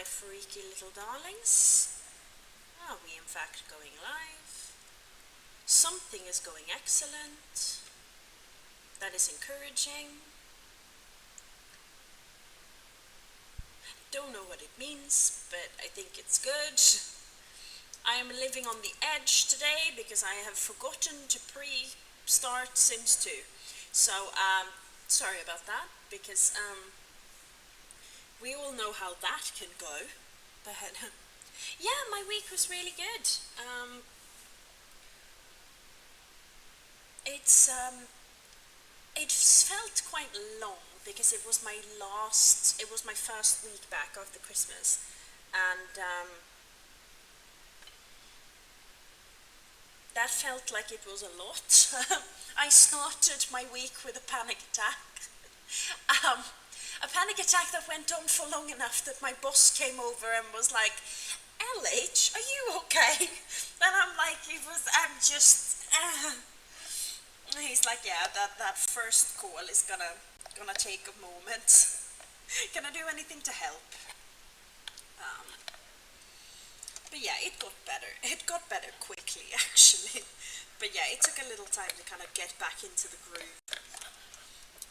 my freaky little darlings. Are we in fact going live? Something is going excellent. That is encouraging. Don't know what it means, but I think it's good. I am living on the edge today because I have forgotten to pre-start Sims 2. So, sorry about that, because we all know how that can go. But yeah, my week was really good. It felt quite long because it was my first week back after Christmas, and that felt like it was a lot. I started my week with a panic attack. A panic attack that went on for long enough that my boss came over and was like, LH, are you okay? And I'm like, he's like, yeah, that first call is gonna take a moment. Can I do anything to help? But yeah, it got better. It got better quickly, actually. But yeah, it took a little time to kind of get back into the groove.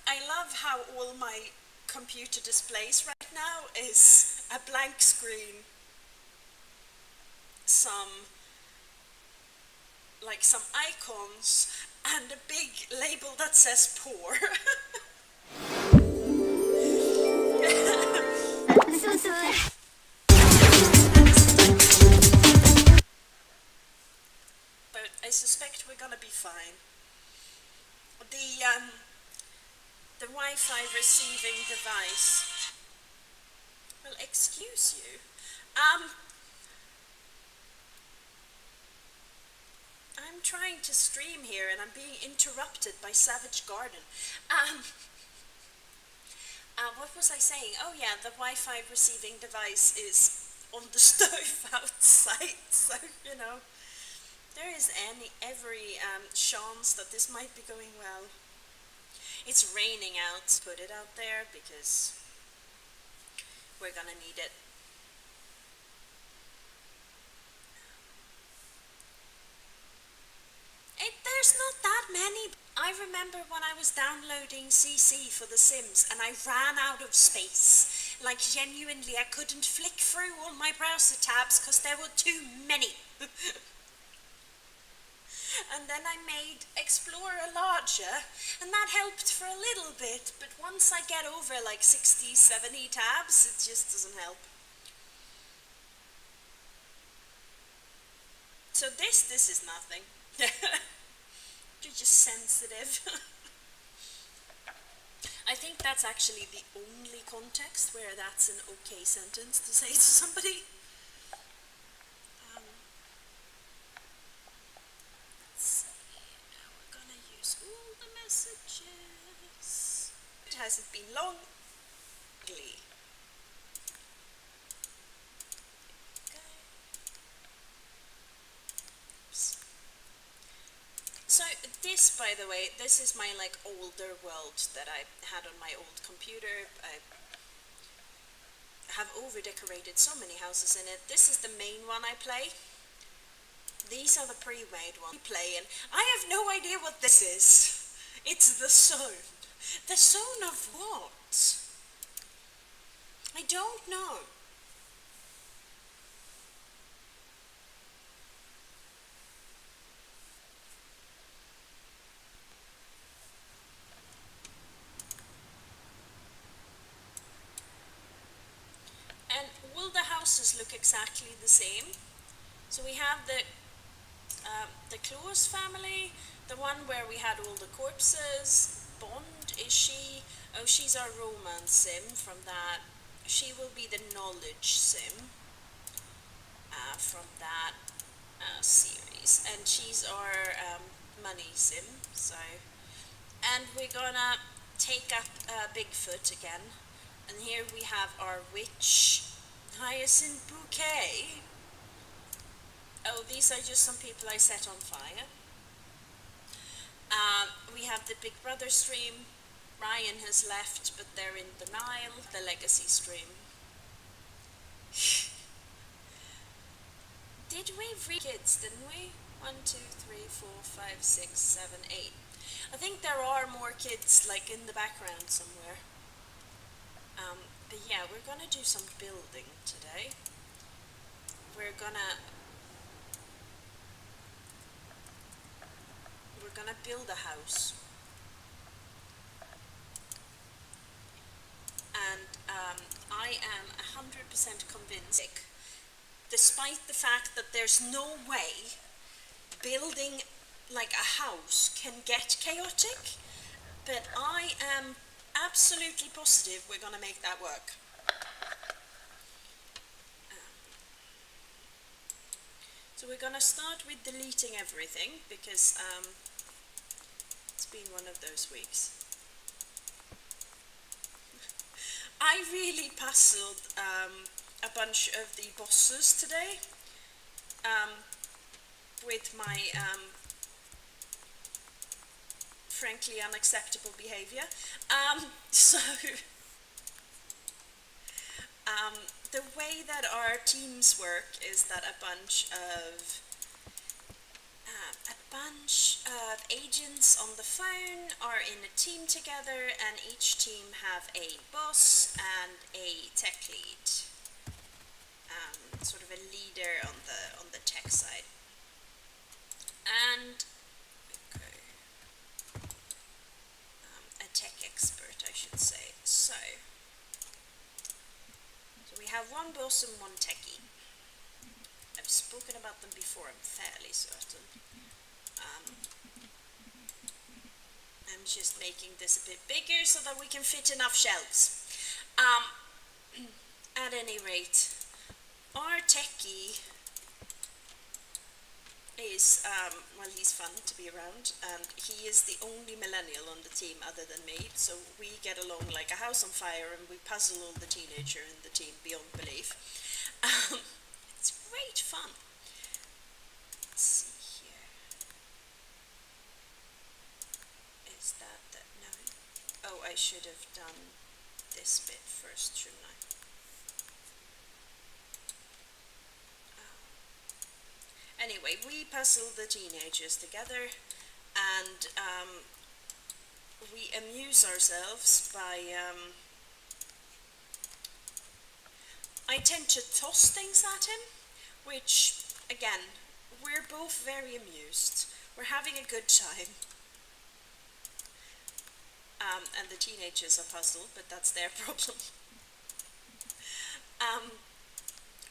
I love how all my computer displays right now is a blank screen, some icons, and a big label that says poor. But I suspect we're gonna be fine. The Wi-Fi receiving device. Well, excuse you. I'm trying to stream here and I'm being interrupted by Savage Garden. What was I saying? Oh yeah, the Wi-Fi receiving device is on the stove outside, so there is every chance that this might be going well. It's raining out. Put it out there because we're gonna need it. There's not that many. I remember when I was downloading CC for The Sims and I ran out of space. Like, genuinely, I couldn't flick through all my browser tabs because there were too many. And then I made Explorer larger, and that helped for a little bit, but once I get over like 60, 70 tabs, it just doesn't help. So this is nothing. You're just sensitive. I think that's actually the only context where that's an okay sentence to say to somebody. Let's see. Now we're gonna use all the messages. Has it been long? Okay. So this, by the way, this is my older world that I had on my old computer. I have over-decorated so many houses in it. This is the main one I play. These are the pre-made ones I play, and I have no idea what this is. It's the zone. The zone of what? I don't know. And will the houses look exactly the same? So we have the Claus family, the one where we had all the corpses. Bond, is she? Oh, she's our romance sim from that. She will be the knowledge sim from that series, and she's our money sim. So, and we're gonna take up Bigfoot again, and here we have our witch, Hyacinth Bouquet. Oh, these are just some people I set on fire. We have the Big Brother stream. Ryan has left, but they're in denial. The Legacy stream. Did we read kids, didn't we? One, two, three, four, five, six, seven, eight. I think there are more kids like in the background somewhere. But yeah, we're gonna do some building today. We're gonna we're gonna build a house, and I am 100% convinced, despite the fact that there's no way building like a house can get chaotic, but I am absolutely positive we're gonna make that work. So we're gonna start with deleting everything because it's been one of those weeks. I really puzzled a bunch of the bosses today um, with my frankly unacceptable behavior. So the way that our teams work is that a bunch of agents on the phone are in a team together, and each team have a boss and a tech lead, sort of a leader on the tech side. And okay, a tech expert, I should say. So we have one boss and one techie. I've spoken about them before, I'm fairly certain. I'm just making this a bit bigger so that we can fit enough shelves. At any rate, our techie is, well, he's fun to be around, and he is the only millennial on the team other than me, so we get along like a house on fire, and we puzzle all the teenager in the team beyond belief. It's great fun. Let's see here. Is that the, no? Oh, I should have done this bit first, shouldn't I? Anyway, we puzzle the teenagers together, and we amuse ourselves by. I tend to toss things at him, which, again, we're both very amused. We're having a good time. And the teenagers are puzzled, but that's their problem.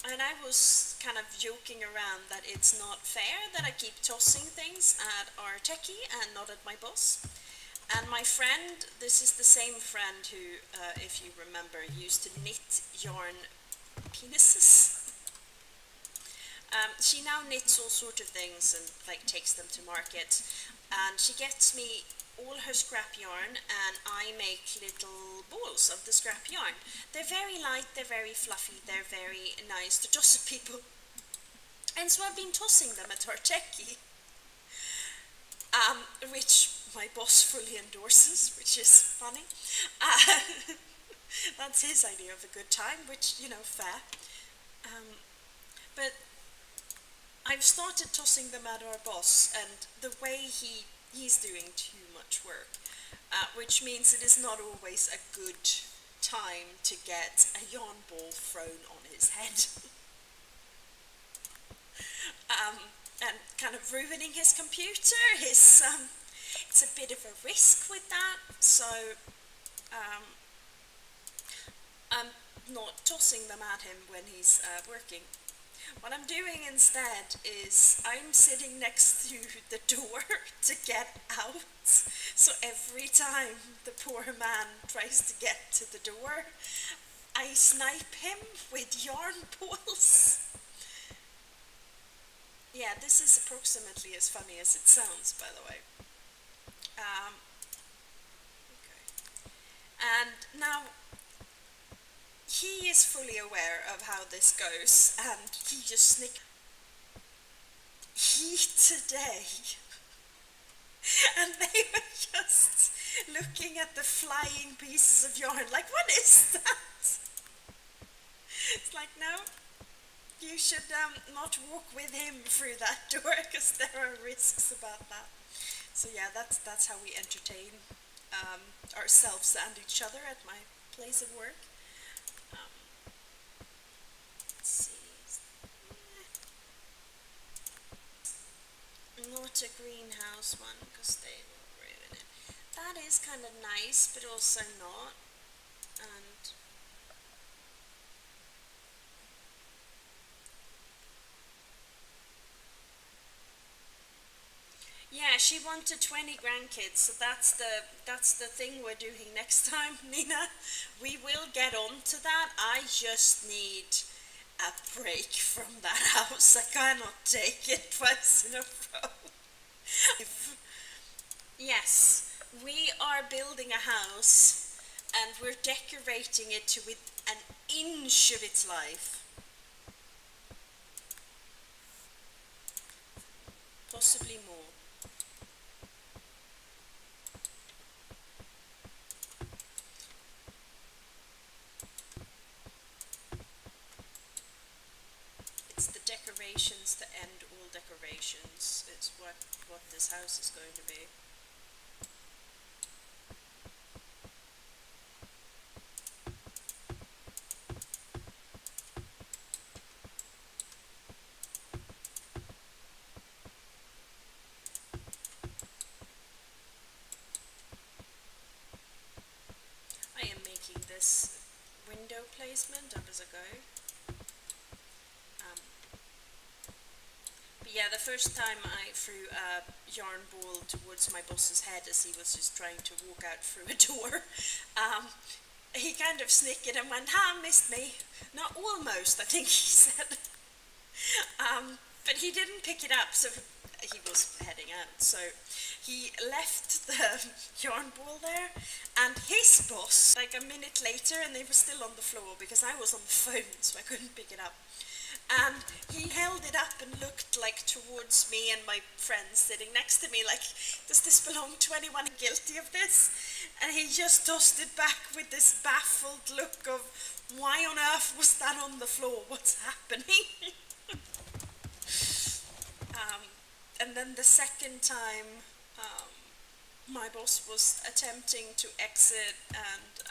And I was kind of joking around that it's not fair that I keep tossing things at our techie and not at my boss. And my friend, this is the same friend who, if you remember, used to knit yarn penises. She now knits all sorts of things and like takes them to market. And she gets me all her scrap yarn, and I make little balls of the scrap yarn. They're very light, they're very fluffy, they're very nice to toss at people. And so I've been tossing them at her techie, which my boss fully endorses, which is funny. That's his idea of a good time, which, fair. But I've started tossing them at our boss, and the way he's doing too much work, which means it is not always a good time to get a yarn ball thrown on his head. And kind of ruining his computer. It's a bit of a risk with that, so I'm not tossing them at him when he's working. What I'm doing instead is I'm sitting next to the door to get out. So every time the poor man tries to get to the door, I snipe him with yarn balls. Yeah, this is approximately as funny as it sounds, by the way. Okay. And now he is fully aware of how this goes, and he just he today, and they were just looking at the flying pieces of yarn like, what is that? It's like, no, You should not walk with him through that door because there are risks about that. So yeah, that's how we entertain ourselves and each other at my place of work. Um, let's see. Not a greenhouse one because they will ruin it. That is kind of nice, but also not. And yeah, she wanted 20 grandkids, so that's the thing we're doing next time, Nina. We will get on to that. I just need a break from that house. I cannot take it twice in a row. Yes, we are building a house and we're decorating it to within an inch of its life. Possibly more. It's the decorations to end all decorations. It's what this house is going to be. I am making this window placement up as I go. Um, but yeah, the first time I threw a yarn ball towards my boss's head as he was just trying to walk out through a door, he kind of snicked and went, "Ha, missed me." Not almost, I think he said. But he didn't pick it up, so he was heading out. So he left the yarn ball there, and his boss, like a minute later, and they were still on the floor because I was on the phone, so I couldn't pick it up. And he held it up and looked like towards me and my friend sitting next to me, like, does this belong to anyone guilty of this? And he just tossed it back with this baffled look of, why on earth was that on the floor? What's happening? um, and then the second time, my boss was attempting to exit, and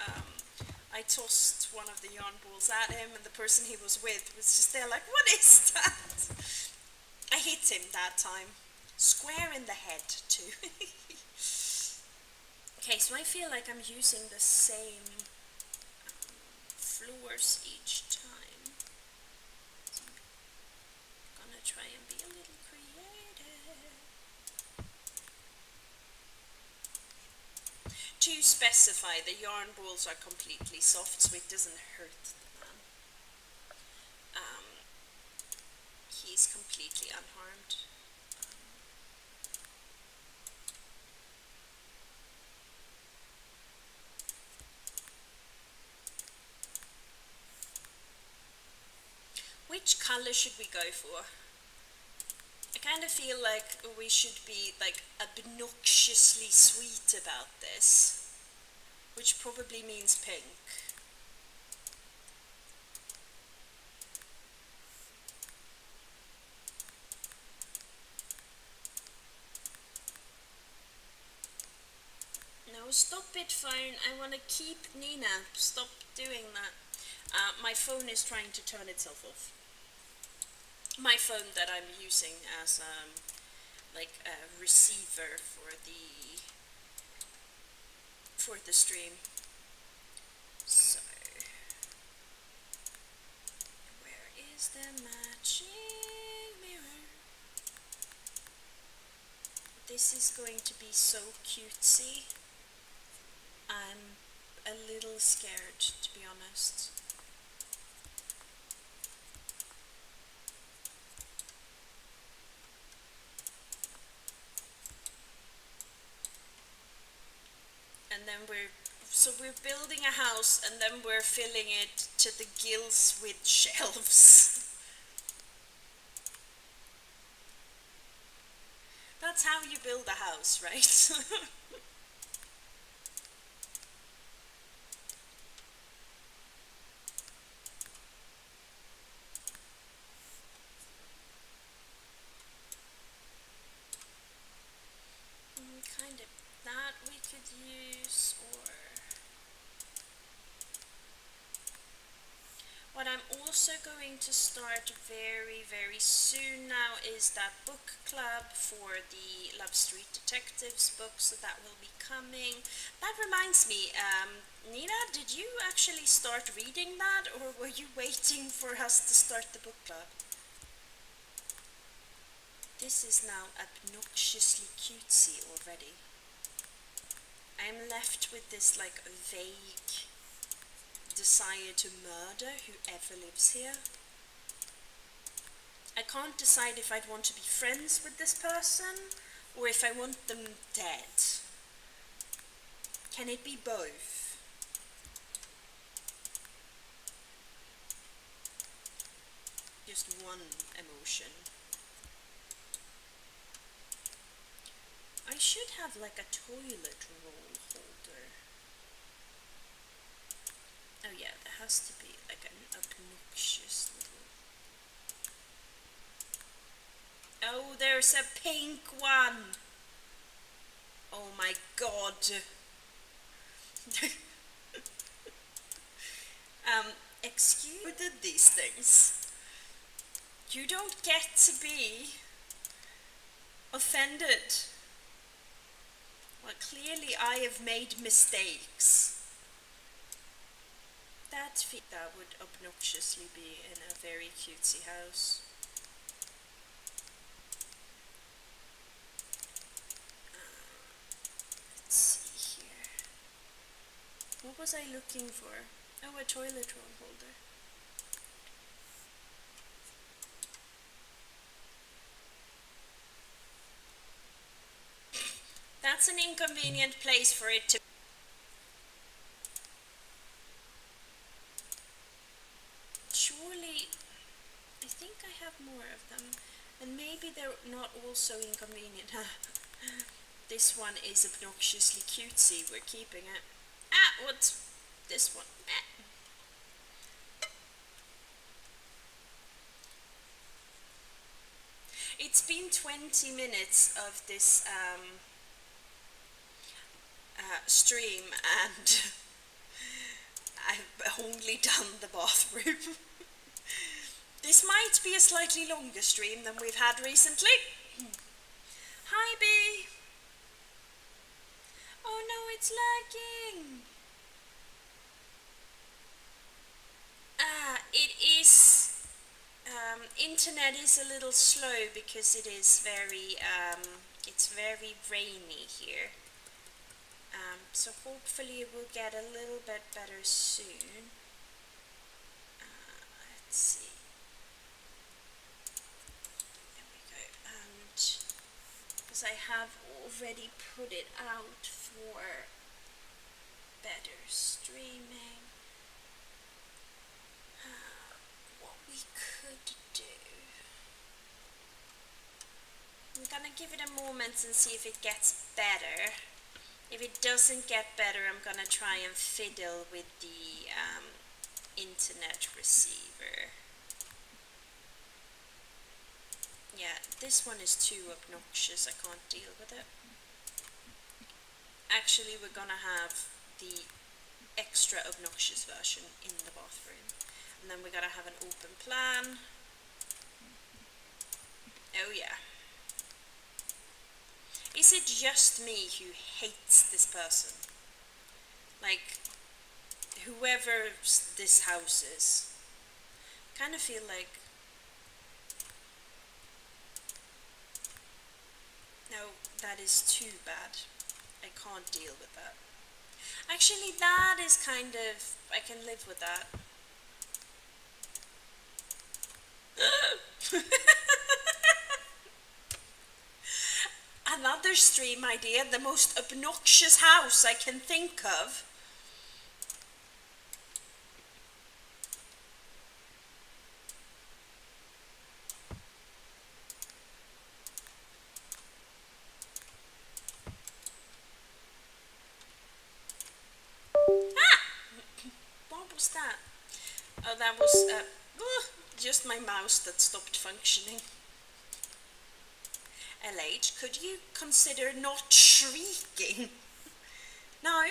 I tossed one of the yarn balls at him, and the person he was with was just there like, what is that? I hit him that time. Square in the head, too. Okay, so I feel like I'm using the same floors each time. So I'm gonna try and be a little creative. To specify, the yarn balls are completely soft, so it doesn't hurt the man. He's completely unharmed. Which color should we go for? I kind of feel like we should be like obnoxiously sweet about this, which probably means pink. No, stop it, phone. I want to keep Nina. Stop doing that. My phone is trying to turn itself off. My phone that I'm using as like a receiver for the stream. So where is the matching mirror? This is going to be so cutesy. I'm a little scared, to be honest. And then we're building a house, and then we're filling it to the gills with shelves. That's how you build a house, right? could use, or what I'm also going to start very, very soon now is that book club for the Love Street Detectives books, so that will be coming. That reminds me, Nina, did you actually start reading that, or were you waiting for us to start the book club? This is now obnoxiously cutesy already. I'm left with this like vague desire to murder whoever lives here. I can't decide if I'd want to be friends with this person or if I want them dead. Can it be both? Just one emotion. I should have like a toilet roll holder. Oh yeah, there has to be like an obnoxious little... Oh, there's a pink one! Oh my god. Excuse me, who did these things? You don't get to be offended. Well, clearly I have made mistakes. That would obnoxiously be in a very cutesy house. Let's see here. What was I looking for? Oh, a toilet roll holder. That's an inconvenient place for it to... Surely, I think I have more of them. And maybe they're not also inconvenient. This one is obnoxiously cutesy, we're keeping it. Ah, what's this one? It's been 20 minutes of this stream and I've only done the bathroom. This might be a slightly longer stream than we've had recently. Hi, Bee. Oh no, it's lagging. It is... internet is a little slow because it is very, it's very rainy here. So hopefully it will get a little bit better soon. Let's see. There we go. And because I have already put it out for better streaming. What we could do... I'm gonna give it a moment and see if it gets better. If it doesn't get better, I'm gonna try and fiddle with the internet receiver. Yeah, this one is too obnoxious, I can't deal with it. Actually, we're gonna have the extra obnoxious version in the bathroom. And then we're gonna have an open plan. Oh yeah. Is it just me who hates this person? Like, whoever this house is. Kind of feel like... No, that is too bad. I can't deal with that. Actually, that is kind of... I can live with that. Another stream idea, the most obnoxious house I can think of. What was that? Oh, that was just my mouse that stopped functioning. LH, could you consider not shrieking? No,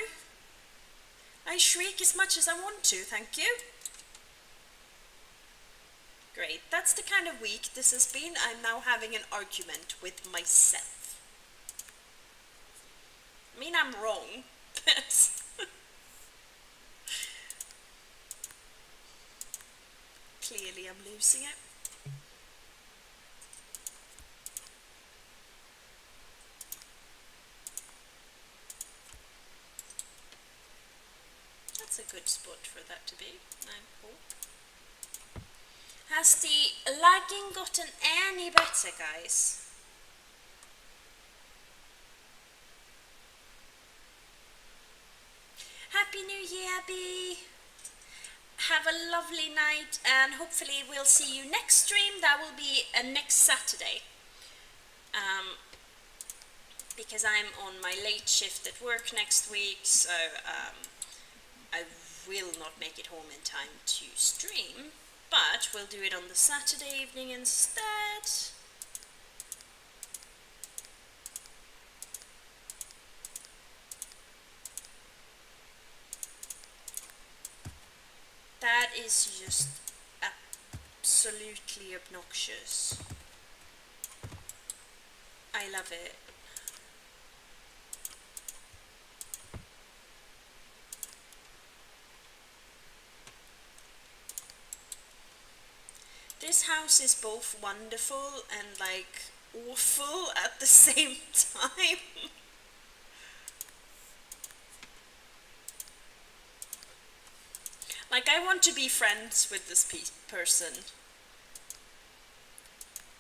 I shriek as much as I want to, thank you. Great, that's the kind of week this has been. I'm now having an argument with myself. I mean, I'm wrong, but clearly I'm losing it. That's a good spot for that to be, I hope. Has the lagging gotten any better, guys? Happy New Year, Abby! Have a lovely night, and hopefully we'll see you next stream. That will be next Saturday. Because I'm on my late shift at work next week, so I will not make it home in time to stream, but we'll do it on the Saturday evening instead. That is just absolutely obnoxious. I love it. This house is both wonderful and like awful at the same time. Like, I want to be friends with this person,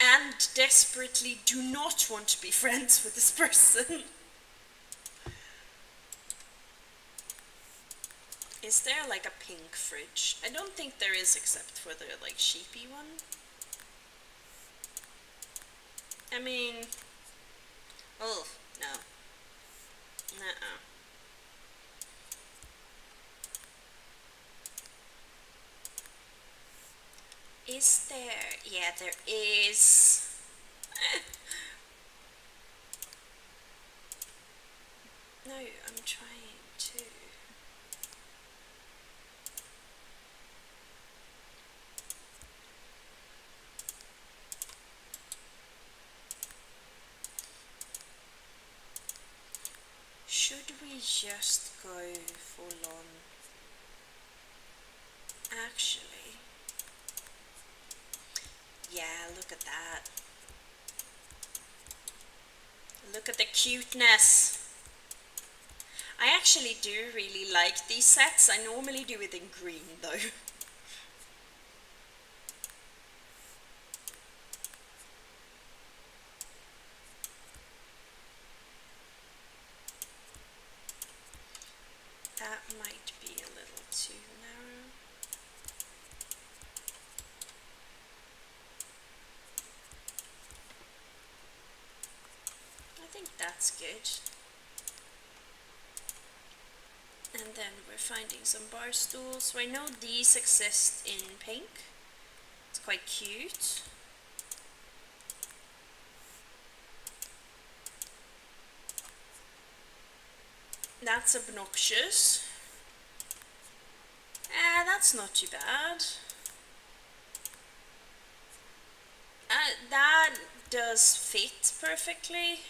and desperately do not want to be friends with this person. Is there like a pink fridge? I don't think there is, except for the like sheepy one. I mean, oh no, nuh-uh. Is there? Yeah, there is. No, I'm trying to. Should we just go full on? Actually, yeah, look at that. Look at the cuteness. I actually do really like these sets. I normally do it in green though. That might be a little too narrow. I think that's good. And then we're finding some bar stools. So I know these exist in pink. It's quite cute. That's obnoxious. That's not too bad. That does fit perfectly.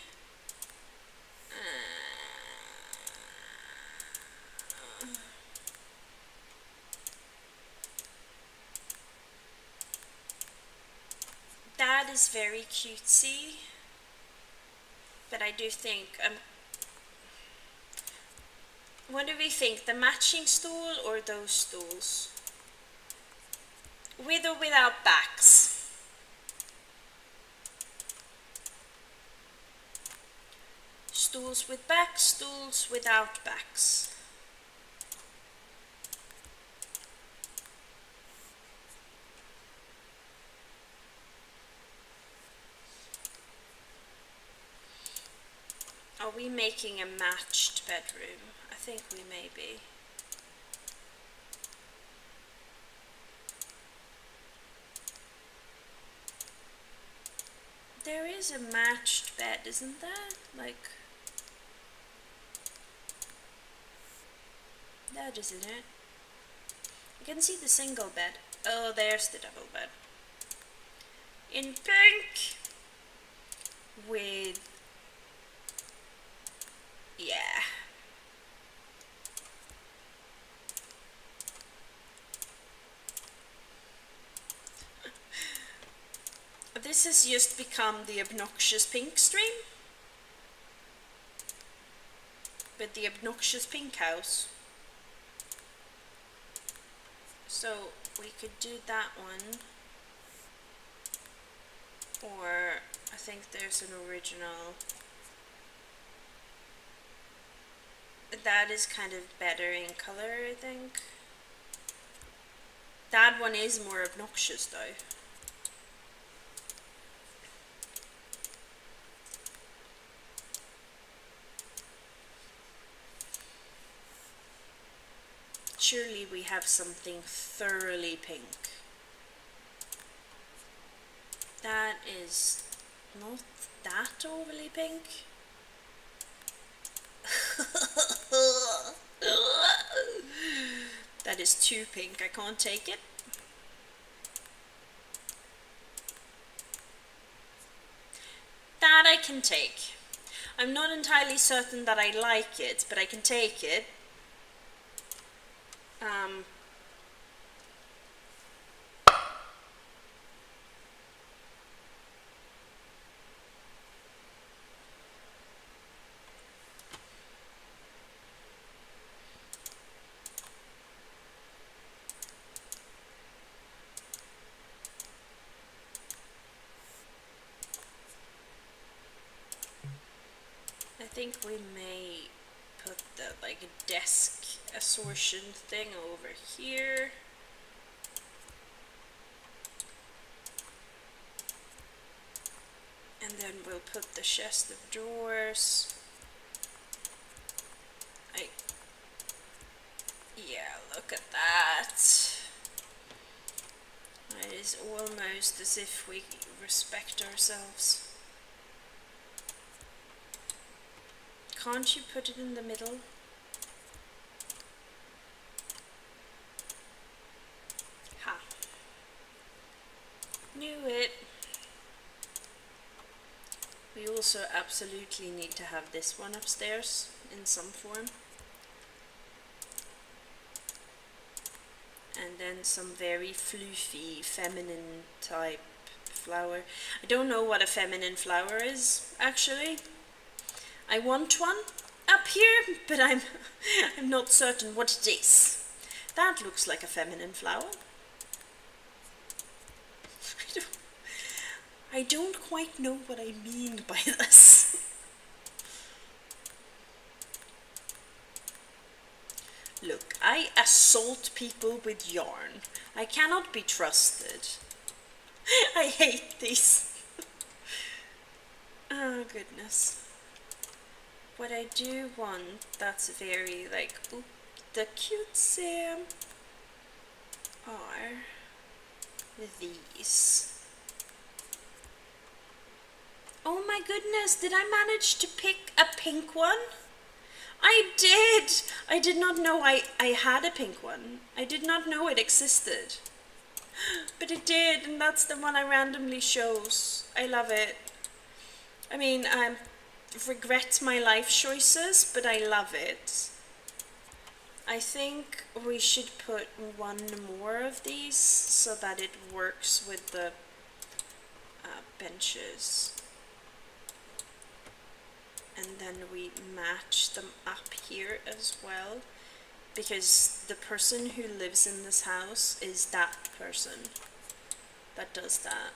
That is very cutesy. But I do think, what do we think? The matching stool or those stools? With or without backs? Stools with backs, stools without backs. Are we making a matched bedroom? I think we may be. There is a matched bed, isn't there? Like, That isn't it. I can see the single bed. Oh, there's the double bed. In pink with, yeah. This has just become the obnoxious pink stream. With the obnoxious pink house. So we could do that one. Or I think there's an original. That is kind of better in color, I think. That one is more obnoxious though. Surely we have something thoroughly pink. That is not that overly pink. That is too pink, I can't take it. That I can take. I'm not entirely certain that I like it, but I can take it. I think we may put the like a desk assortion thing over here. And then we'll put the chest of drawers. Yeah, look at that. It is almost as if we respect ourselves. Can't you put it in the middle? Ha. Knew it. We also absolutely need to have this one upstairs in some form. And then some very floofy, feminine type flower. I don't know what a feminine flower is, actually. I want one up here, but I'm not certain what it is. That looks like a feminine flower. I don't quite know what I mean by this. Look, I assault people with yarn. I cannot be trusted. I hate these. Oh goodness. What I do want that's very like, ooh, the cutesy are these. Oh my goodness, did I manage to pick a pink one? I did! I did not know I had a pink one. I did not know it existed. But it did, and that's the one I randomly chose. I love it. I mean, I regret my life choices, but I love it. I think we should put one more of these so that it works with the benches. And then we match them up here as well, because the person who lives in this house is that person that does that.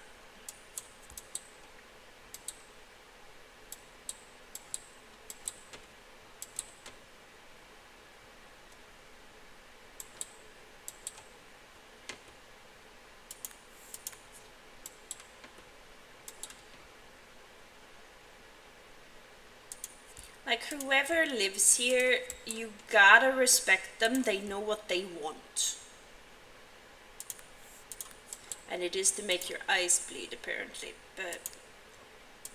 Like, whoever lives here, you gotta respect them. They know what they want. And it is to make your eyes bleed, apparently. But,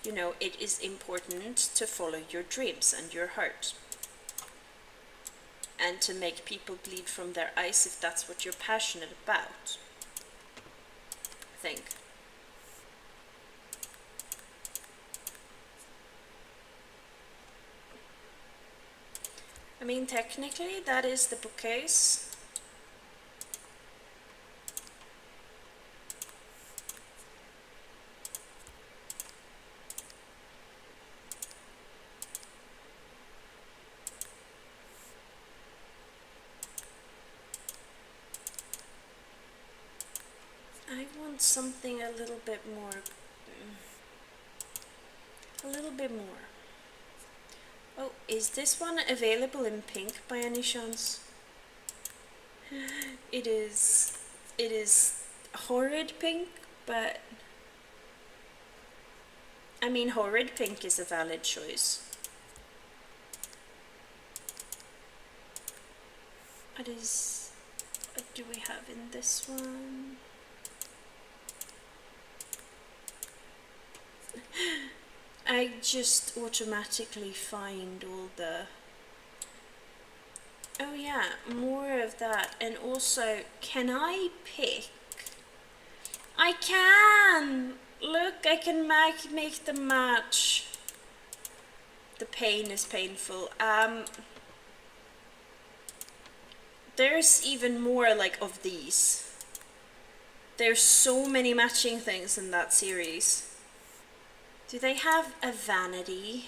you know, it is important to follow your dreams and your heart. and to make people bleed from their eyes if that's what you're passionate about, I think. I mean, technically, that is the bookcase. I want something a little bit more. A little bit more. Oh, is this one available in pink by any chance? It is. It is horrid pink, but I mean, horrid pink is a valid choice. What do we have in this one? I just automatically find all the... Oh yeah, more of that. And also, can I pick? I can! Look, I can make them match. The pain is painful. There's even more like of these. There's so many matching things in that series. Do they have a vanity?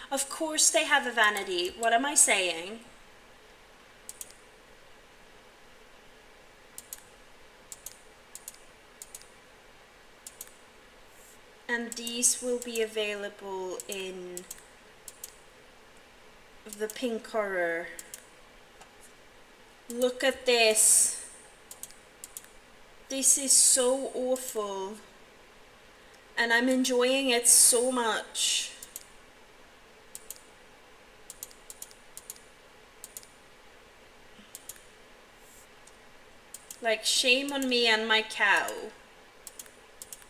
Of course they have a vanity. What am I saying? And these will be available in the pink horror. Look at this. This is so awful. And I'm enjoying it so much. Like, shame on me and my cow.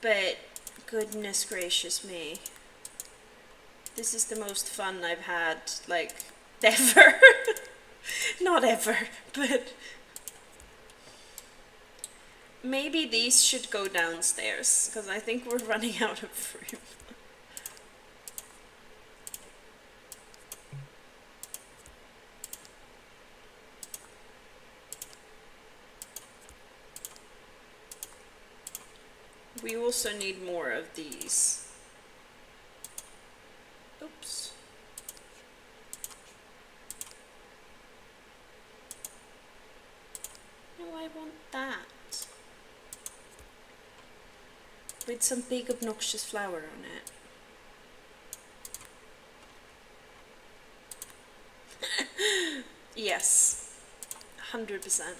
But goodness gracious me. This is the most fun I've had, like, ever. Not ever, but maybe these should go downstairs, because I think we're running out of room. We also need more of these. Oops. No, I want that. With some big obnoxious flower on it. Yes. 100%.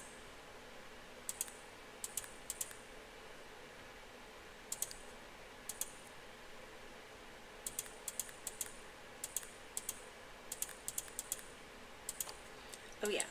Oh yeah.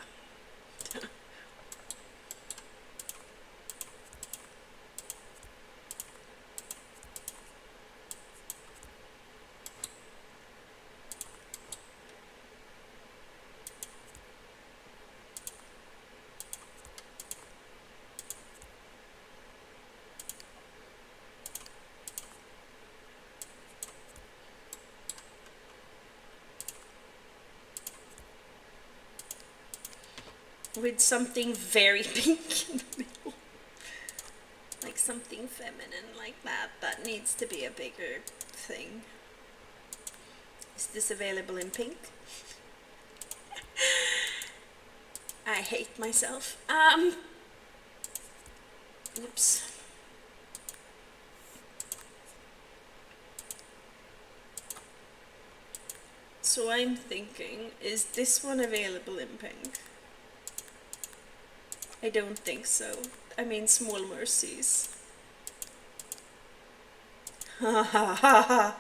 With something very pink in the middle. Like something feminine like that. That needs to be a bigger thing. Is this available in pink? I hate myself. Oops. So I'm thinking, is this one available in pink? I don't think so. I mean, small mercies. Ha ha ha ha.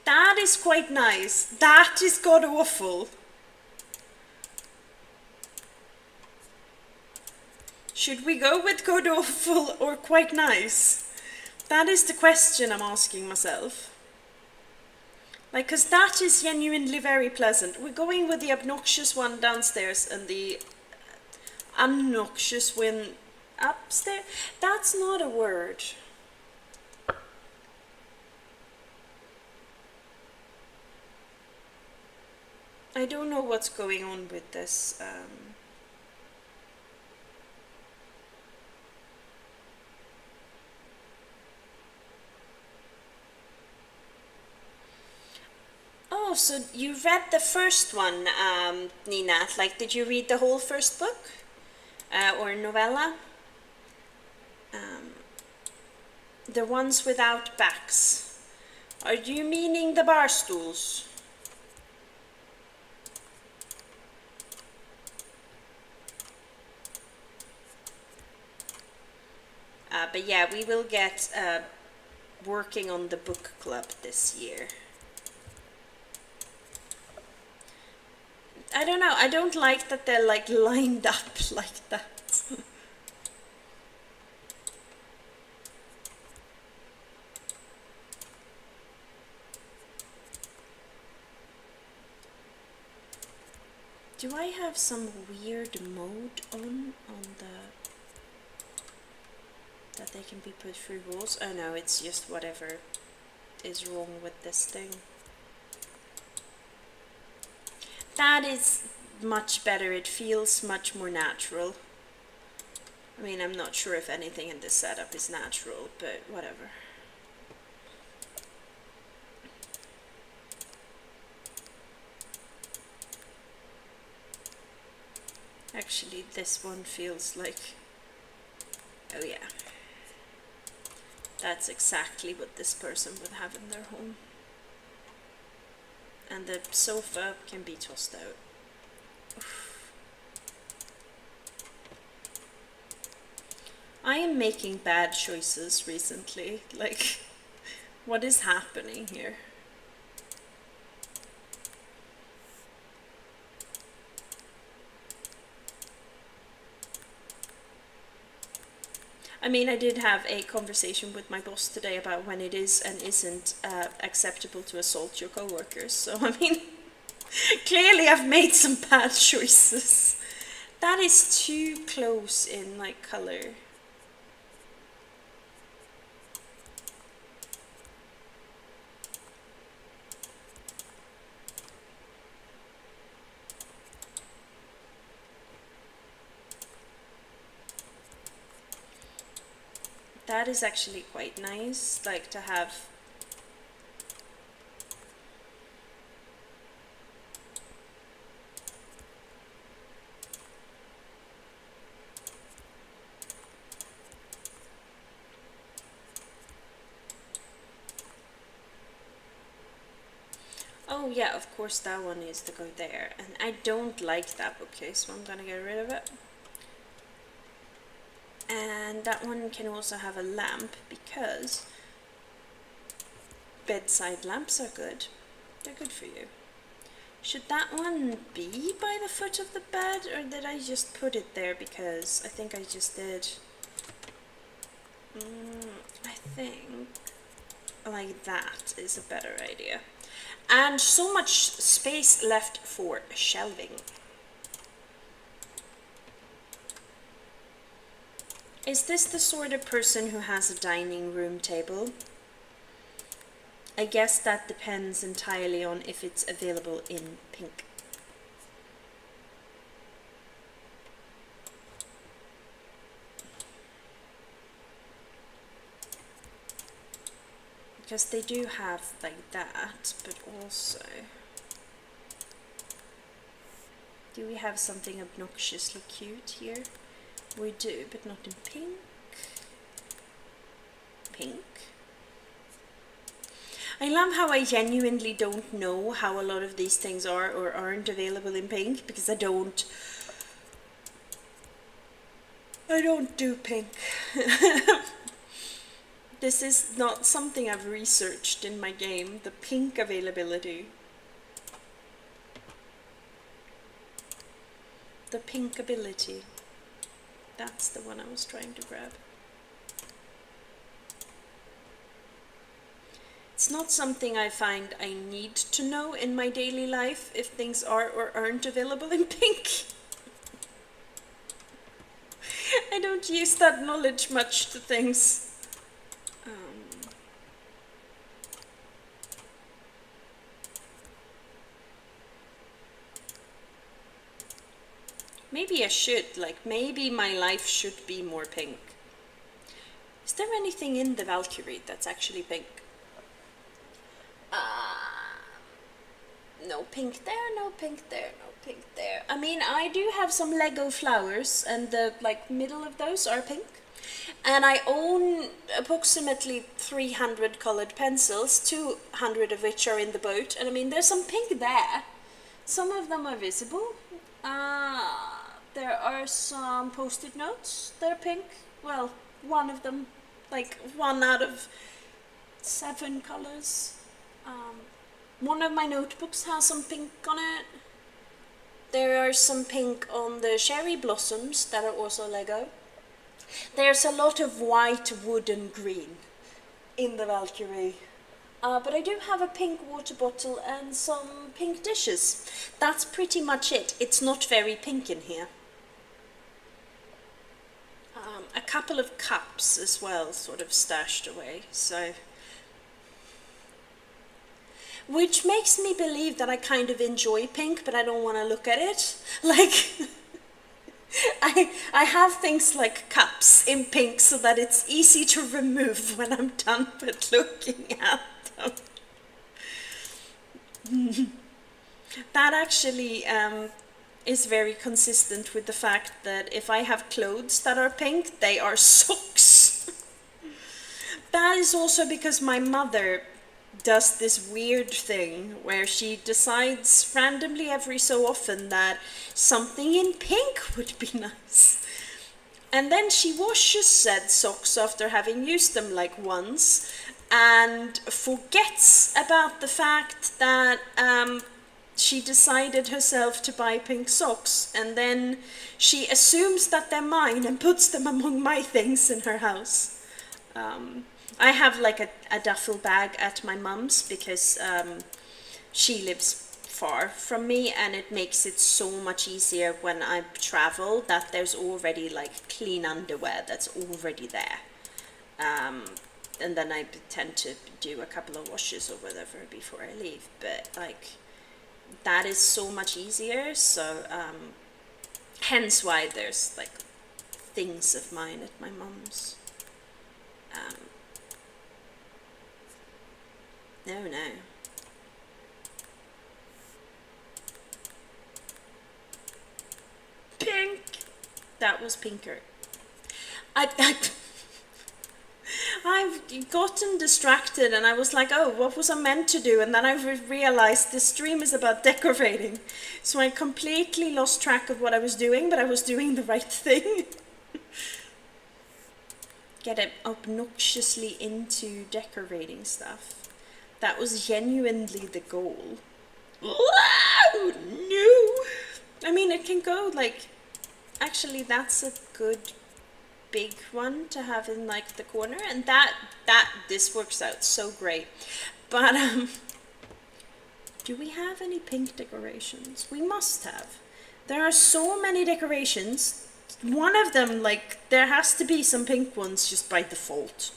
That is quite nice. That is god awful. Should we go with god awful or quite nice? That is the question I'm asking myself. Like, because that is genuinely very pleasant. We're going with the obnoxious one downstairs and the obnoxious one upstairs. That's not a word. I don't know what's going on with this. Oh, so you read the first one, Nina? Like, did you read the whole first book? Or novella? The ones without backs. Are you meaning the bar stools? But yeah, we will get working on the book club this year. I don't know, I don't like that they're like lined up like that. Do I have some weird mode on the that they can be put through walls? Oh no, it's just whatever is wrong with this thing. That is much better. It feels much more natural. I mean, I'm not sure if anything in this setup is natural, but whatever. Actually, this one feels like... Oh yeah. That's exactly what this person would have in their home. And the sofa can be tossed out. Oof. I am making bad choices recently. Like, what is happening here? I mean, I did have a conversation with my boss today about when it is and isn't acceptable to assault your coworkers. So, I mean, clearly I've made some bad choices. That is too close in, like, color. That is actually quite nice, like, to have. Oh yeah, of course that one needs to go there. And I don't like that bookcase, so I'm gonna get rid of it. And that one can also have a lamp, because bedside lamps are good. They're good for you. Should that one be by the foot of the bed, or did I just put it there because I think I just did? I think like that is a better idea. And so much space left for shelving. Is this the sort of person who has a dining room table? I guess that depends entirely on if it's available in pink. Because they do have like that, but also... Do we have something obnoxiously cute here? We do, but not in pink. Pink. I love how I genuinely don't know how a lot of these things are or aren't available in pink, because I don't do pink. This is not something I've researched in my game, the pink availability. The pink ability. That's the one I was trying to grab. It's It's not something I find I need to know in my daily life if things are or aren't available in pink. I don't use that knowledge much to things. Um, Maybe I should, like, maybe my life should be more pink. Is there anything in the Valkyrie that's actually pink? Uh, no pink there, no pink there, no pink there. I mean, I do have some Lego flowers, and the like middle of those are pink. And I own approximately 300 colored pencils, 200 of which are in the boat. And I mean, there's some pink there. Some of them are visible. There are some post-it notes that are pink. Well, one of them, like one out of 7 colors. One of my notebooks has some pink on it. There are some pink on the cherry blossoms that are also Lego. There's a lot of white, wood, and green in the Valkyrie. But I do have a pink water bottle and some pink dishes. That's pretty much it. It's not very pink in here. A couple of cups as well, sort of stashed away, so... Which makes me believe that I kind of enjoy pink, but I don't want to look at it. Like... I have things like cups in pink so that it's easy to remove when I'm done with looking at them. That actually is very consistent with the fact that if I have clothes that are pink, they are socks. That is also because my mother does this weird thing where she decides randomly every so often that something in pink would be nice. And then she washes said socks after having used them like once and forgets about the fact that she decided herself to buy pink socks, and then she assumes that they're mine and puts them among my things in her house. I have like a duffel bag at my mum's because she lives far from me, and it makes it so much easier when I travel that there's already like clean underwear that's already there. And then I tend to do a couple of washes or whatever before I leave, but like that is so much easier, so hence why there's like things of mine at my mum's. No. Pink! That was pinker. I've gotten distracted and I was like, oh, what was I meant to do? And then I realized this stream is about decorating. So I completely lost track of what I was doing, but I was doing the right thing. Get obnoxiously into decorating stuff. That was genuinely the goal. Oh, no! I mean, it can go like... Actually, that's a good big one to have in like the corner, and this works out so great. But do we have any pink decorations? We must have. There are so many decorations. One of them, like, there has to be some pink ones just by default.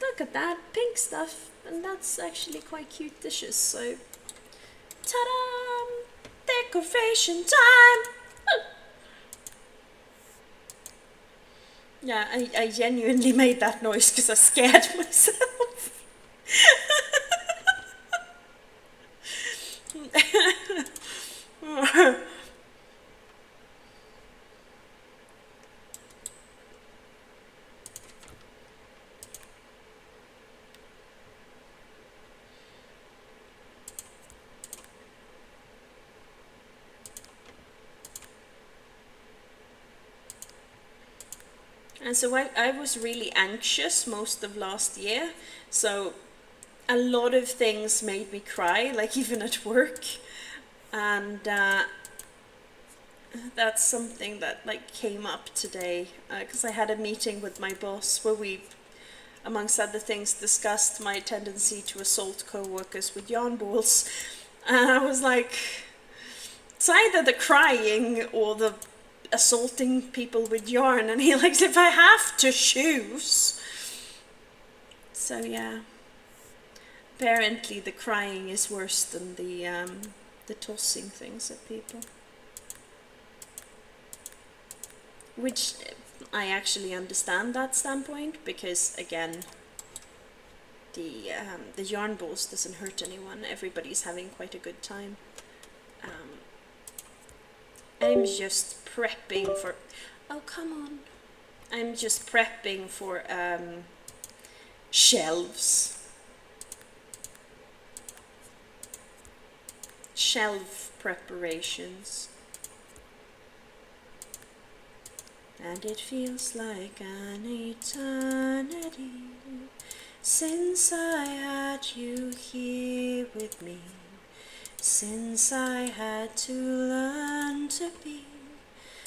Look at that pink stuff, and that's actually quite cute dishes. So ta-da! Decoration time. Yeah, I genuinely made that noise because I scared myself. And so I was really anxious most of last year, so a lot of things made me cry, like even at work, and that's something that like came up today, because I had a meeting with my boss where we amongst other things, discussed my tendency to assault co-workers with yarn balls. And I was like, it's either the crying or the assaulting people with yarn. And he likes, if I have to choose. So yeah. Apparently the crying is worse than the tossing things at people. Which I actually understand that standpoint, because again, the yarn balls doesn't hurt anyone. Everybody's having quite a good time. I'm just prepping for. Oh, come on! I'm just prepping for shelves. Shelf preparations. And it feels like an eternity since I had you here with me, since I had to learn to be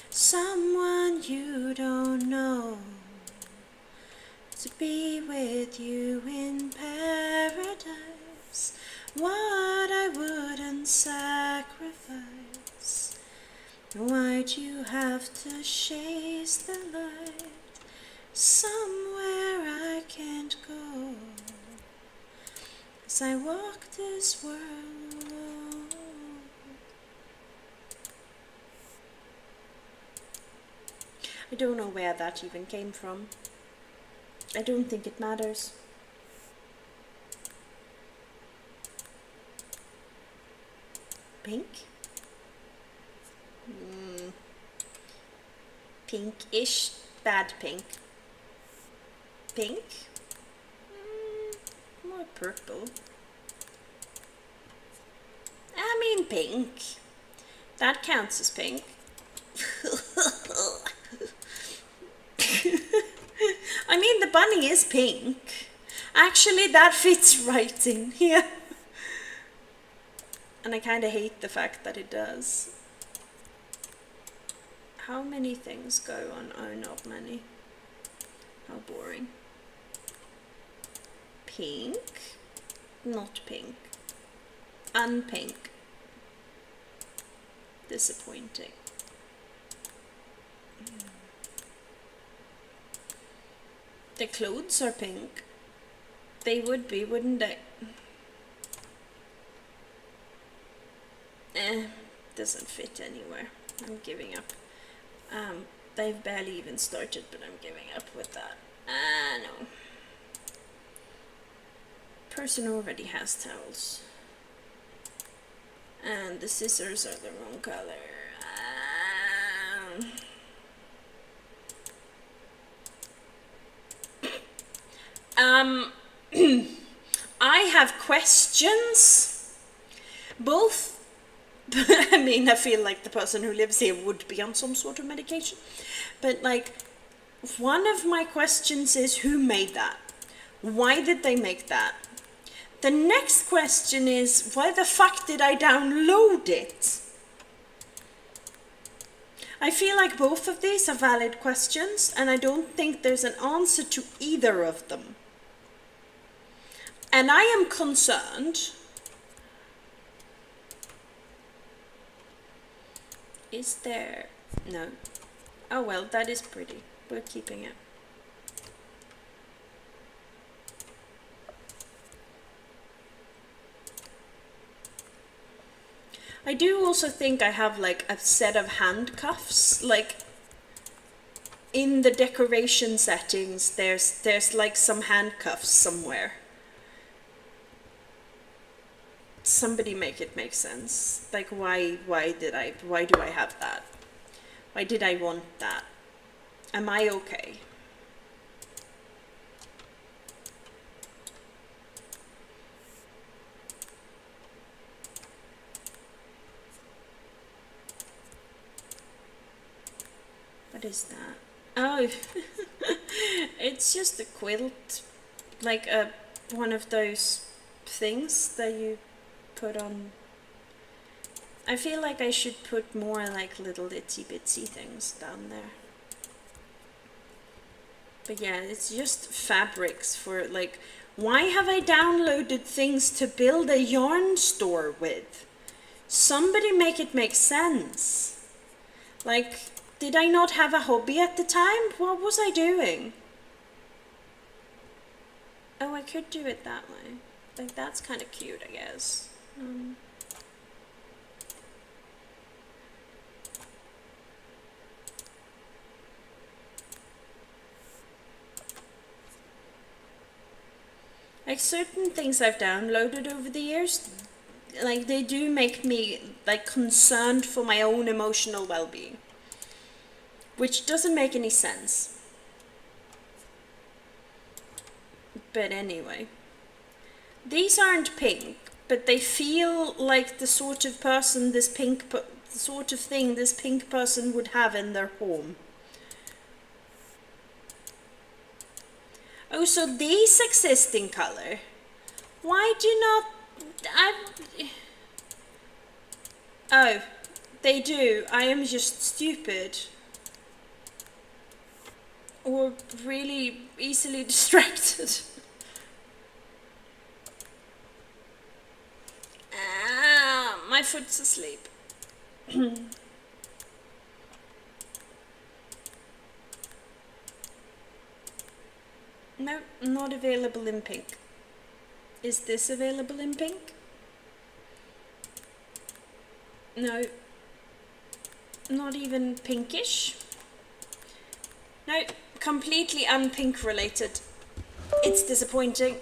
someone you don't know, to be with you in paradise, what I wouldn't sacrifice. Why'd you have to chase the light somewhere I can't go, as I walk this world alone? I don't know where that even came from. I don't think it matters. Pink? Pinkish, bad pink. Pink? More purple. I mean pink. That counts as pink. I mean, the bunny is pink. Actually, that fits right in here. And I kind of hate the fact that it does. How many things go on? Oh, not many. How boring. Pink. Not pink. Unpink. Disappointing. The clothes are pink. They would be, wouldn't they? Doesn't fit anywhere. I'm giving up. They've barely even started, but I'm giving up with that. No. Person already has towels. And the scissors are the wrong color. I have questions. Both. I mean, I feel like the person who lives here would be on some sort of medication. But like, one of my questions is, who made that? Why did they make that? The next question is, why the fuck did I download it? I feel like both of these are valid questions, and I don't think there's an answer to either of them. And I am concerned. Is there? No. Oh well, that is pretty. We're keeping it. I do also think I have like a set of handcuffs. Like in the decoration settings, there's like some handcuffs somewhere. Somebody make it make sense. Like why do I have that? Why did I want that? Am I okay? What is that? Oh, it's just a quilt, like one of those things that you put on. I feel like I should put more like little itsy bitsy things down there. But yeah, it's just fabrics for like, why have I downloaded things to build a yarn store with? Somebody make it make sense. Like, did I not have a hobby at the time? What was I doing? Oh, I could do it that way. Like, that's kind of cute, I guess. Like, certain things I've downloaded over the years, like, they do make me, like, concerned for my own emotional well-being. Which doesn't make any sense. But anyway. These aren't pink, but they feel like the sort of person this pink, the sort of thing this pink person would have in their home. Oh, so these exist in color. Why do not... Oh, they do. I am just stupid. Or really easily distracted. Ah, my foot's asleep. No, not available in pink. Is this available in pink? No. Not even pinkish? No, completely unpink related. It's disappointing.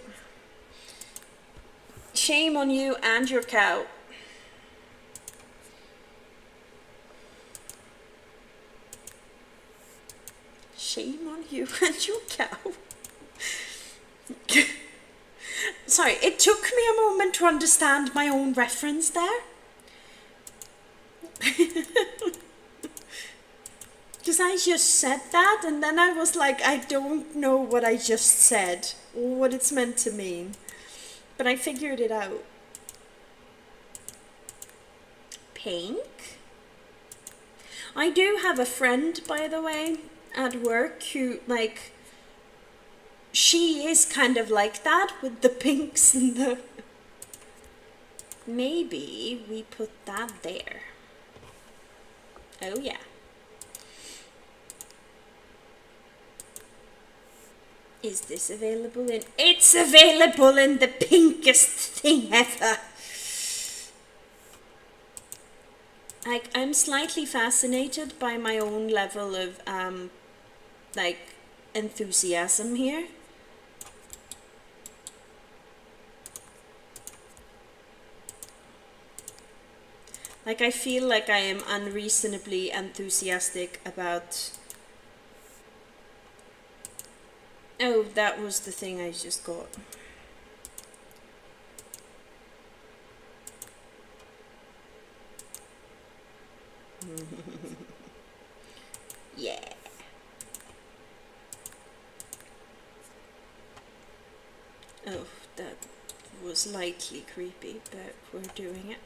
Shame on you and your cow. Shame on you and your cow. Sorry, it took me a moment to understand my own reference there. Because I just said that and then I was like, I don't know what I just said or what it's meant to mean. But I figured it out. Pink? I do have a friend, by the way, at work who, like, she is kind of like that with the pinks and the... Maybe we put that there. Oh yeah. Is this available in... It's available in the pinkest thing ever! I'm slightly fascinated by my own level of, like, enthusiasm here. Like, I feel like I am unreasonably enthusiastic about... Oh, that was the thing I just got. Yeah. Oh, that was slightly creepy, but we're doing it.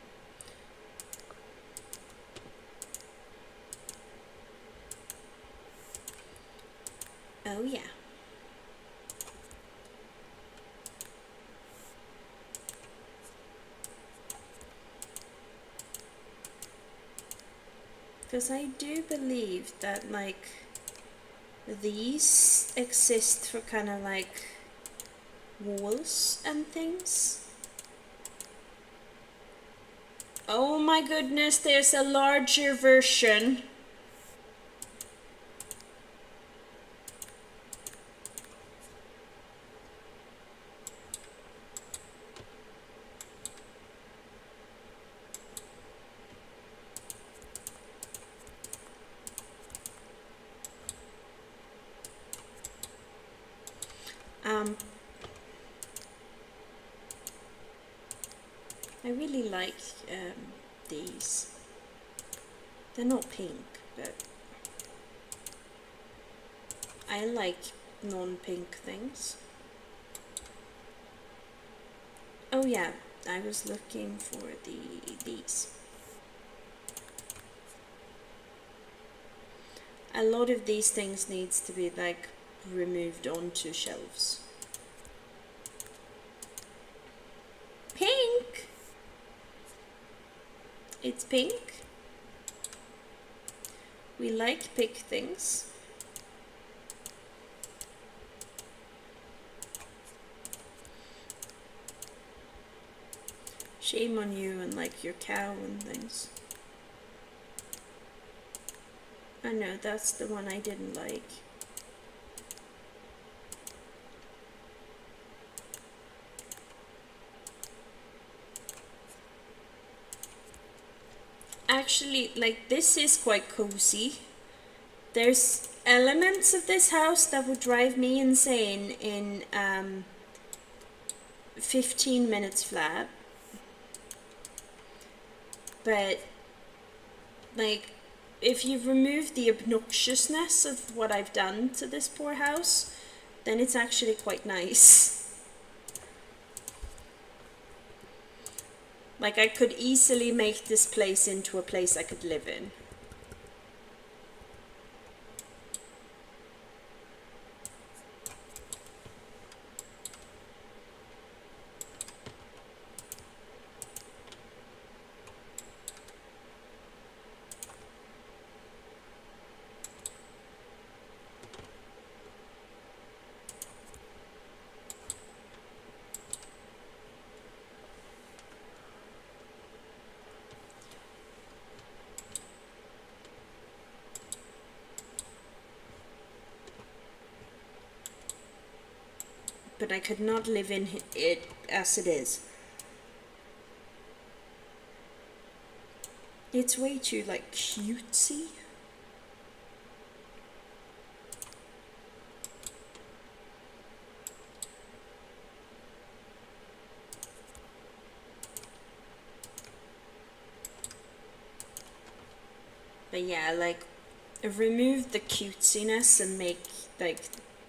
Oh yeah. Because I do believe that, like, these exist for kind of like walls and things. Oh my goodness, there's a larger version. I really like these. They're not pink, but I like non-pink things. Oh yeah, I was looking for these. A lot of these things needs to be like removed onto shelves. Pink! It's pink. We like pink things. Shame on you and like your cow and things. Oh no, that's the one I didn't like. Actually, like, this is quite cozy. There's elements of this house that would drive me insane in 15 minutes flat. But, like, if you've removed the obnoxiousness of what I've done to this poor house, then it's actually quite nice. Like, I could easily make this place into a place I could live in. But I could not live in it as it is. It's way too, like, cutesy. But yeah, like, remove the cutesiness and make, like,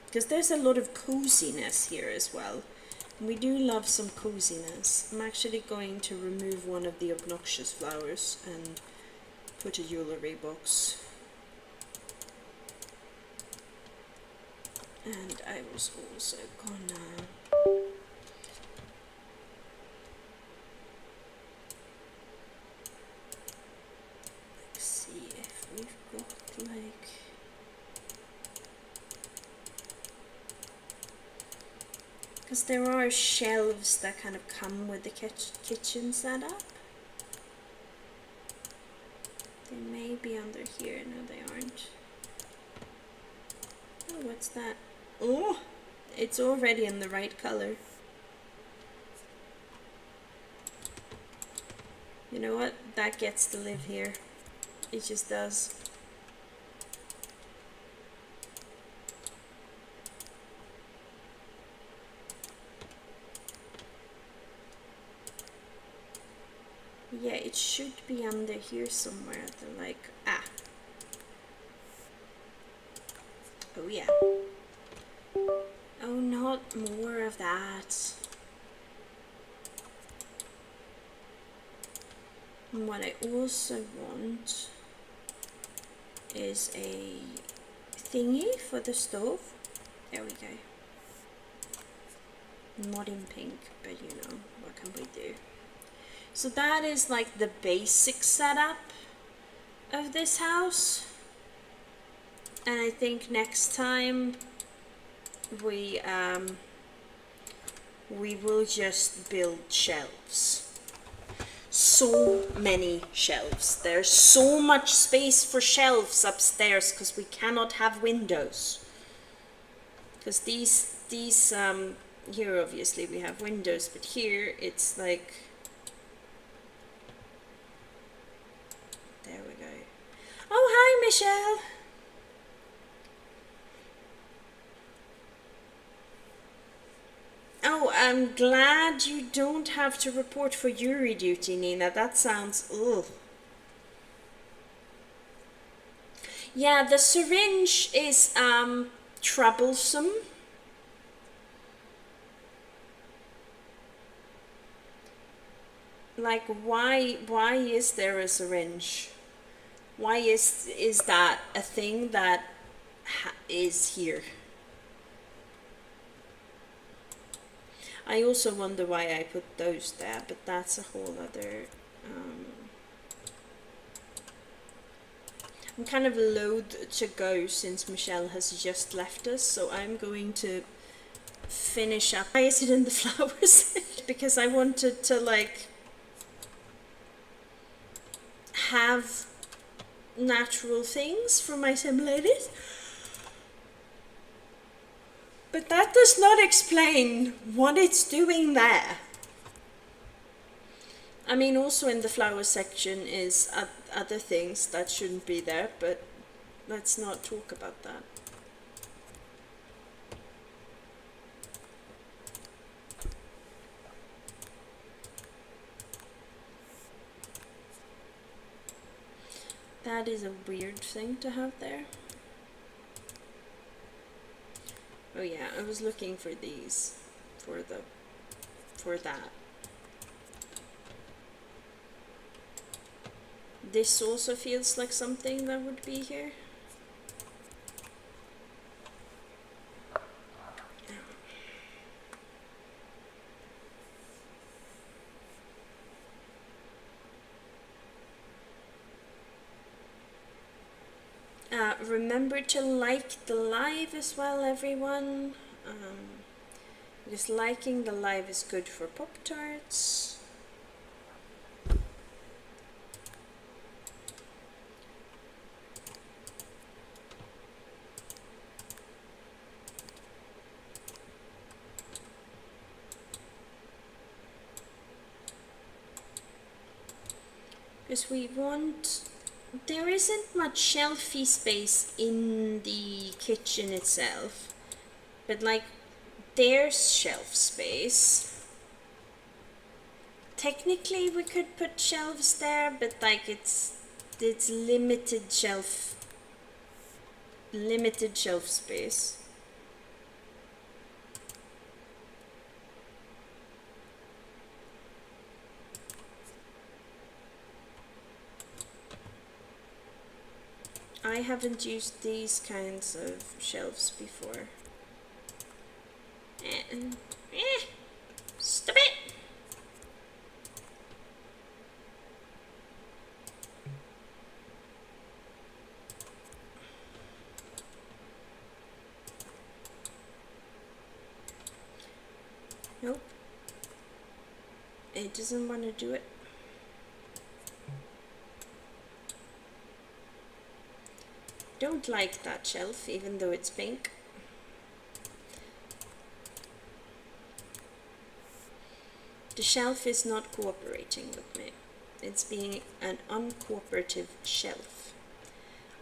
because there's a lot of coziness here as well. We do love some coziness. I'm actually going to remove one of the obnoxious flowers and put a jewelry box. And I was also gonna... let's see if we've got, like... because there are shelves that kind of come with the kitchen setup. They may be under here. No, they aren't. Oh, what's that? Oh, it's already in the right color. You know what? That gets to live here. It just does. Yeah, it should be under here somewhere. They're like, ah. Oh yeah. Oh, not more of that. And what I also want is a thingy for the stove. There we go. Not in pink, but you know, what can we do? So that is like the basic setup of this house. And I think next time we will just build shelves. So many shelves. There's so much space for shelves upstairs because we cannot have windows. Because these here obviously we have windows, but here it's like, there we go. Oh, hi Michelle. Oh, I'm glad you don't have to report for jury duty, Nina. That sounds ugh. Yeah, the syringe is troublesome. Like, why is there a syringe? Why is that a thing that is here? I also wonder why I put those there, but that's a whole other... I'm kind of loath to go since Michelle has just left us, so I'm going to finish up. Why is it in the flowers? Because I wanted to like have natural things for my sim ladies. But that does not explain what it's doing there. I mean, also in the flower section is other things that shouldn't be there, but let's not talk about that. That is a weird thing to have there. Oh yeah, I was looking for these for that. This also feels like something that would be here. Remember to like the live as well, everyone. Because liking the live is good for Pop-Tarts. Because we want... There isn't much shelfy space in the kitchen itself, but like there's shelf space. Technically we could put shelves there, but like it's limited shelf space. I haven't used these kinds of shelves before. Stop it! Nope. It doesn't want to do it. Don't like that shelf, even though it's pink. The shelf is not cooperating with me. It's being an uncooperative shelf.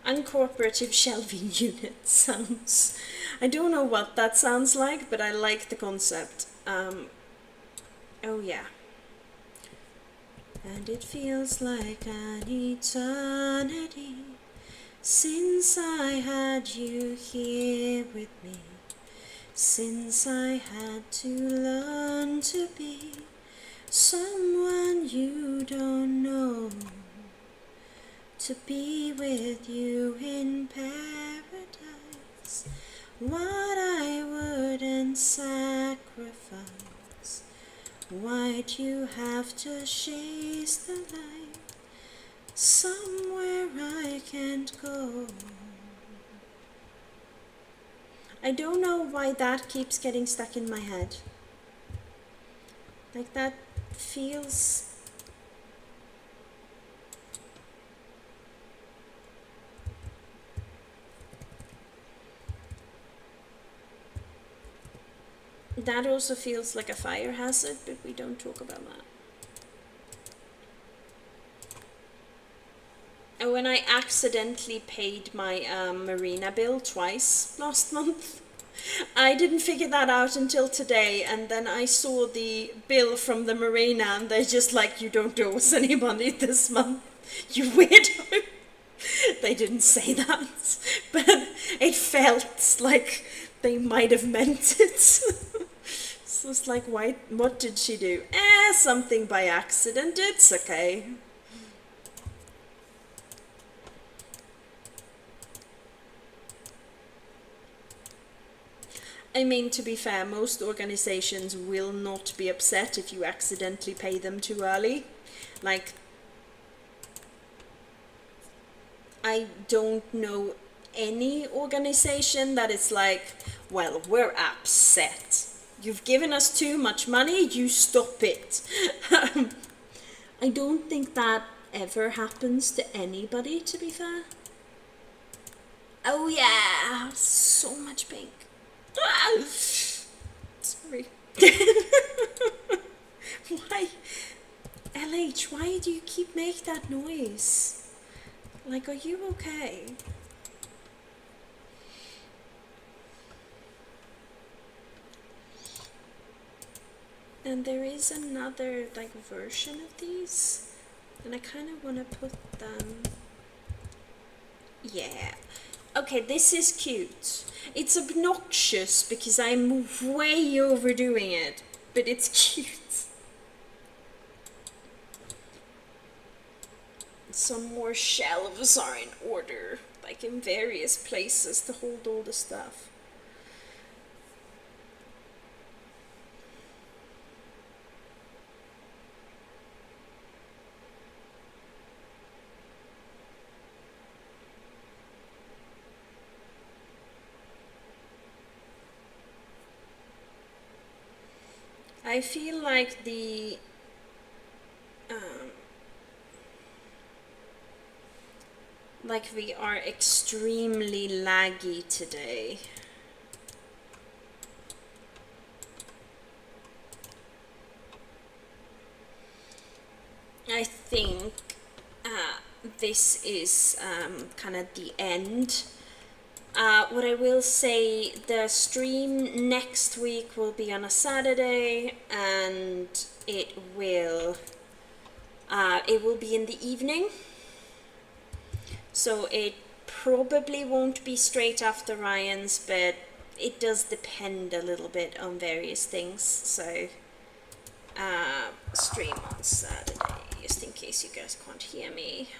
Uncooperative shelving unit sounds... I don't know what that sounds like, but I like the concept. Oh yeah. And it feels like an eternity since I had you here with me, since I had to learn to be someone you don't know, to be with you in paradise, what I wouldn't sacrifice. Why'd you have to chase the light somewhere I can't go? I don't know why that keeps getting stuck in my head. Like that feels... That also feels like a fire hazard, but we don't talk about that. And when I accidentally paid my marina bill twice last month, I didn't figure that out until today, and then I saw the bill from the marina and they're just like, you don't owe us any money this month, you weirdo. They didn't say that, but it felt like they might have meant it. So it's like, why, what did she do? Something by accident, it's okay. I mean, to be fair, most organizations will not be upset if you accidentally pay them too early. Like, I don't know any organization that is like, well, we're upset. You've given us too much money, you stop it. I don't think that ever happens to anybody, to be fair. Oh yeah, so much pink. Ah! Sorry. Why? LH, why do you keep make that noise? Like, are you okay? And there is another like version of these, and I kind of want to put them. Yeah. Okay, this is cute. It's obnoxious because I'm way overdoing it, but it's cute. Some more shelves are in order, like in various places to hold all the stuff. I feel like like we are extremely laggy today. I think this is kind of the end. What I will say, the stream next week will be on a Saturday, and it will be in the evening. So it probably won't be straight after Ryan's, but it does depend a little bit on various things. So stream on Saturday, just in case you guys can't hear me.